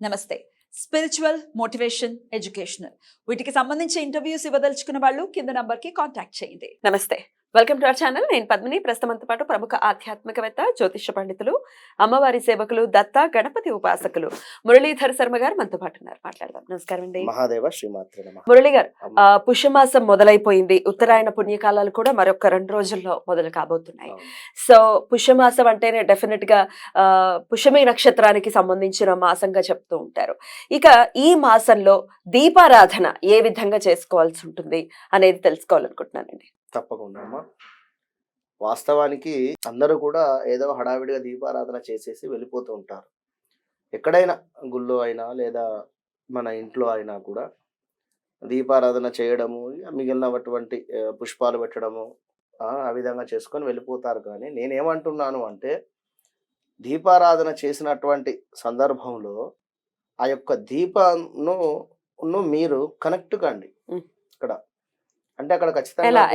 నమస్తే. Spiritual, motivation, educational వీటికి సంబంధించి ఇంటర్వ్యూస్ ఇవ్వదలుచుకున్న వాళ్ళు కింద నంబర్కి కాంటాక్ట్ చేయండి. నమస్తే, వెల్కమ్ టు అవర్ ఛానల్. నేను పద్మిని. ప్రస్తుతంతో పాటు ప్రముఖ ఆధ్యాత్మికవేత్త, జ్యోతిష పండితులు, అమ్మవారి సేవకులు, దత్త గణపతి ఉపాసకులు మురళీధర్ శర్మ గారు మనతో పాటు ఉన్నారు. మాట్లాడదాం. నమస్కారం అండి. మహాదేవ శ్రీమాత్రే నమః. మురళి గారు, పుష్యమాసం మొదలైపోయింది. ఉత్తరాయణ పుణ్యకాలాలు కూడా మరొక 2 రోజుల్లో మొదలు కాబోతున్నాయి. సో పుష్యమాసం అంటేనే డెఫినెట్ గా పుష్యమి నక్షత్రానికి సంబంధించిన మాసంగా చెప్తూ ఉంటారు. ఇక ఈ మాసంలో దీపారాధన ఏ విధంగా చేసుకోవాల్సి ఉంటుంది అనేది తెలుసుకోవాలనుకుంటున్నానండి. తప్పకుండా అమ్మా. వాస్తవానికి అందరూ కూడా ఏదో హడావిడిగా దీపారాధన చేసేసి వెళ్ళిపోతూ ఉంటారు. ఎక్కడైనా గుళ్ళో అయినా లేదా మన ఇంట్లో అయినా కూడా దీపారాధన చేయడము, మిగిలినటువంటి పుష్పాలు పెట్టడము ఆ విధంగా చేసుకొని వెళ్ళిపోతారు. కానీ నేనేమంటున్నాను అంటే, దీపారాధన చేసినటువంటి సందర్భంలో ఆ యొక్క దీపను మీరు కనెక్ట్ కండి. ఇక్కడ అంటే అక్కడ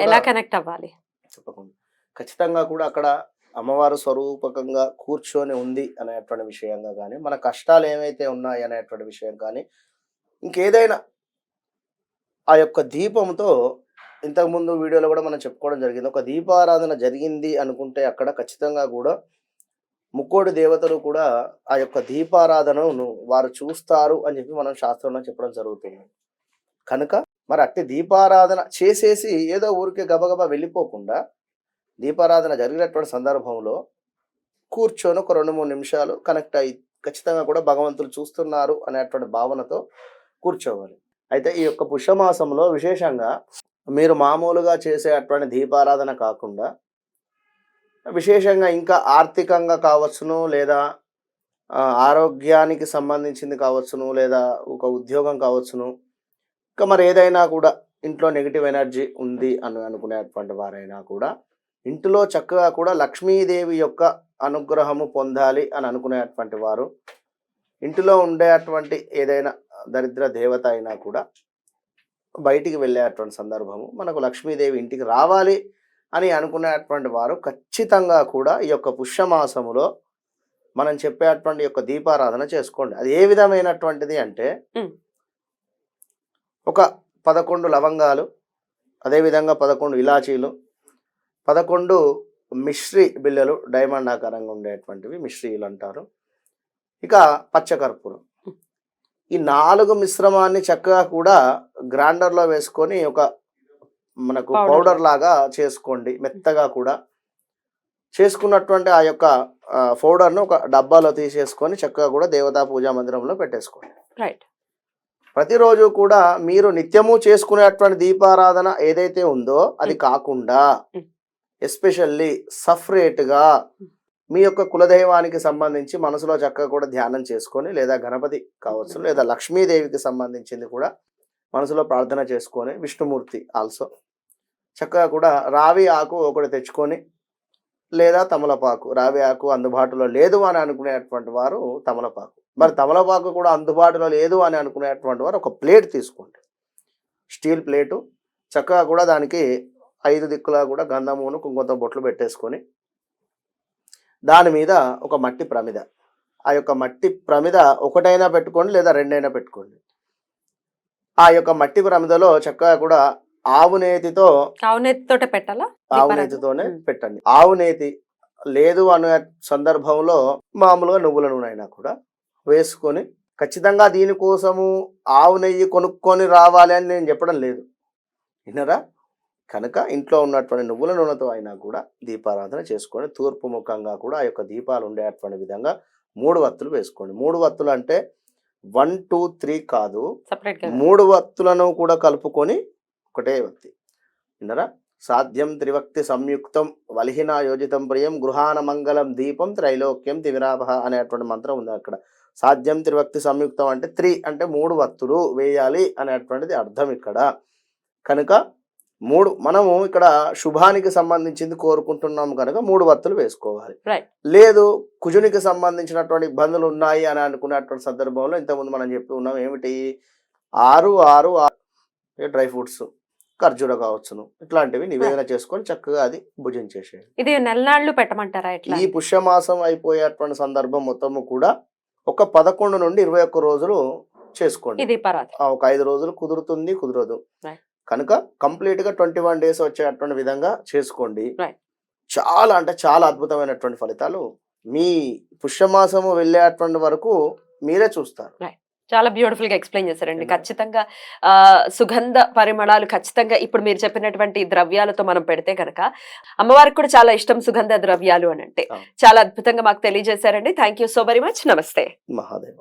ఎలా కనెక్ట్ అవ్వాలి చెప్పకుండా ఖచ్చితంగా కూడా అక్కడ అమ్మవారు స్వరూపకంగా కూర్చొని ఉంది అనేటువంటి విషయంగా కానీ, మన కష్టాలు ఏమైతే ఉన్నాయి అనేటువంటి విషయం కానీ, ఇంకేదైనా ఆ యొక్క దీపంతో ఇంతకుముందు వీడియోలో కూడా మనం చెప్పుకోవడం జరిగింది. ఒక దీపారాధన జరిగింది అనుకుంటే అక్కడ ఖచ్చితంగా కూడా ముక్కోడి దేవతలు కూడా ఆ యొక్క దీపారాధనను వారు చూస్తారు అని చెప్పి మనం శాస్త్రంలో చెప్పడం జరుగుతుంది. కనుక మరి అట్టి దీపారాధన చేసేసి ఏదో ఊరికే గబగబా వెళ్ళిపోకుండా, దీపారాధన జరిగినటువంటి సందర్భంలో కూర్చొని ఒక 2-3 నిమిషాలు కనెక్ట్ అయ్యి ఖచ్చితంగా కూడా భగవంతులు చూస్తున్నారు అనేటువంటి భావనతో కూర్చోవాలి. అయితే ఈ యొక్క పుష్యమాసంలో విశేషంగా మీరు మామూలుగా చేసే అటువంటి దీపారాధన కాకుండా విశేషంగా ఇంకా ఆర్థికంగా కావచ్చును, లేదా ఆరోగ్యానికి సంబంధించింది కావచ్చును, లేదా ఒక ఉద్యోగం కావచ్చును, ఇంకా మరి ఏదైనా కూడా ఇంట్లో నెగిటివ్ ఎనర్జీ ఉంది అని అనుకునేటువంటి వారైనా కూడా ఇంటిలో చక్కగా కూడా లక్ష్మీదేవి యొక్క అనుగ్రహము పొందాలి అని అనుకునేటువంటి వారు, ఇంటిలో ఉండేటువంటి ఏదైనా దరిద్ర దేవత అయినా కూడా బయటికి వెళ్ళేటువంటి సందర్భము, మనకు లక్ష్మీదేవి ఇంటికి రావాలి అని అనుకునేటువంటి వారు ఖచ్చితంగా కూడా ఈ యొక్క పుష్యమాసములో మనం చెప్పేటువంటి యొక్క దీపారాధన చేసుకోండి. అది ఏ విధమైనటువంటిది అంటే, ఒక 11 లవంగాలు, అదేవిధంగా 11 ఇలాచీలు, 11 మిశ్రీ బిళ్ళలు, డైమండ్ ఆకారంగా ఉండేటువంటివి మిశ్రీలు అంటారు. ఇక పచ్చకర్పూరం. ఈ 4 మిశ్రమాన్ని చక్కగా కూడా గ్రైండర్లో వేసుకొని ఒక మనకు పౌడర్ లాగా చేసుకోండి. మెత్తగా కూడా చేసుకున్నటువంటి ఆ యొక్క పౌడర్ను ఒక డబ్బాలో తీసేసుకొని చక్కగా కూడా దేవతా పూజా మందిరంలో పెట్టేసుకోండి. రైట్. ప్రతిరోజు కూడా మీరు నిత్యము చేసుకునేటువంటి దీపారాధన ఏదైతే ఉందో అది కాకుండా ఎస్పెషల్లీ సపరేట్గా మీ యొక్క కులదైవానికి సంబంధించి మనసులో చక్కగా కూడా ధ్యానం చేసుకొని, లేదా గణపతి కావచ్చు, లేదా లక్ష్మీదేవికి సంబంధించింది కూడా మనసులో ప్రార్థన చేసుకొని, విష్ణుమూర్తి ఆల్సో చక్కగా కూడా రావి ఆకు ఒకటి తెచ్చుకొని, లేదా తమలపాకు, రావి ఆకు అందుబాటులో లేదు అని అనుకునేటువంటి వారు తమలపాకు, మరి తమలపాకు కూడా అందుబాటులో లేదు అని అనుకునేటువంటి వారు ఒక ప్లేట్ తీసుకోండి, స్టీల్ ప్లేటు. చక్కగా కూడా దానికి 5 దిక్కులా కూడా గంధమును కుంకుమతో బొట్లు పెట్టేసుకొని, దాని మీద ఒక మట్టి ప్రమిద, ఆ యొక్క మట్టి ప్రమిద ఒకటైనా పెట్టుకోండి, లేదా 2 అయినా పెట్టుకోండి. ఆ యొక్క మట్టి ప్రమిదలో చక్కగా కూడా ఆవునేతితో పెట్టాలా? ఆవునేతితోనే పెట్టండి. ఆవునేతి లేదు అనే సందర్భంలో మామూలుగా నువ్వుల నూనె అయినా కూడా వేసుకొని, ఖచ్చితంగా దీనికోసము ఆవు నెయ్యి కొనుక్కొని రావాలి అని నేను చెప్పడం లేదు, విన్నరా? కనుక ఇంట్లో ఉన్నటువంటి నువ్వుల నూనెతో అయినా కూడా దీపారాధన చేసుకొని, తూర్పు ముఖంగా కూడా ఆ యొక్క దీపాలు ఉండేటువంటి విధంగా 3 వత్తులు వేసుకోండి. 3 వత్తులు అంటే 1, 2, 3 కాదు, 3 వత్తులను కూడా కలుపుకొని ఒకటే వత్తి, విన్నరా? సాధ్యం త్రివక్తి సంయుక్తం వలిహినా యోజితం ప్రియం గృహాన మంగళం దీపం త్రైలోక్యం తివిరాభ అనేటువంటి మంత్రం ఉంది అక్కడ. సాధ్యం త్రివక్తి సంయుక్తం అంటే 3 అంటే 3 వత్తులు వేయాలి అనేటువంటిది అర్థం ఇక్కడ. కనుక 3 మనము ఇక్కడ శుభానికి సంబంధించింది కోరుకుంటున్నాము కనుక 3 వత్తులు వేసుకోవాలి. లేదు కుజునికి సంబంధించినటువంటి ఇబ్బందులు ఉన్నాయి అని అనుకున్నటువంటి సందర్భంలో ఇంతకుముందు మనం చెప్పి ఉన్నాం ఏమిటి, 6 డ్రై ఫ్రూట్స్, ఖర్జూర కావచ్చును, ఇట్లాంటివి నివేదన చేసుకొని చక్కగా అది భుజించేసేయండి. ఇది నెలనాళ్ళు పెట్టమంటారా? ఈ పుష్యమాసం అయిపోయేటువంటి సందర్భం మొత్తము కూడా ఒక 11 నుండి 21 రోజులు చేసుకోండి. ఇది పరాది. ఒక 5 రోజులు కుదురుతుంది, కుదరదు. Right. కనుక కంప్లీట్ గా 21 డేస్ వచ్చేటువంటి విధంగా చేసుకోండి. Right. చాలా అంటే చాలా అద్భుతమైనటువంటి ఫలితాలు మీ పుష్యమాసము వెళ్ళేటువంటి వరకు మీరే చూస్తారు. చాలా బ్యూటిఫుల్ గా ఎక్స్ప్లెయిన్ చేశారండి. Yeah. ఖచ్చితంగా సుగంధ పరిమళాలు ఖచ్చితంగా ఇప్పుడు మీరు చెప్పినటువంటి ద్రవ్యాలతో మనం పెడితే కనుక అమ్మవారికి కూడా చాలా ఇష్టం సుగంధ ద్రవ్యాలు అని అంటే. Yeah. చాలా అద్భుతంగా మాకు తెలియజేశారండి. Thank you so very much. నమస్తే. మహాదేవ.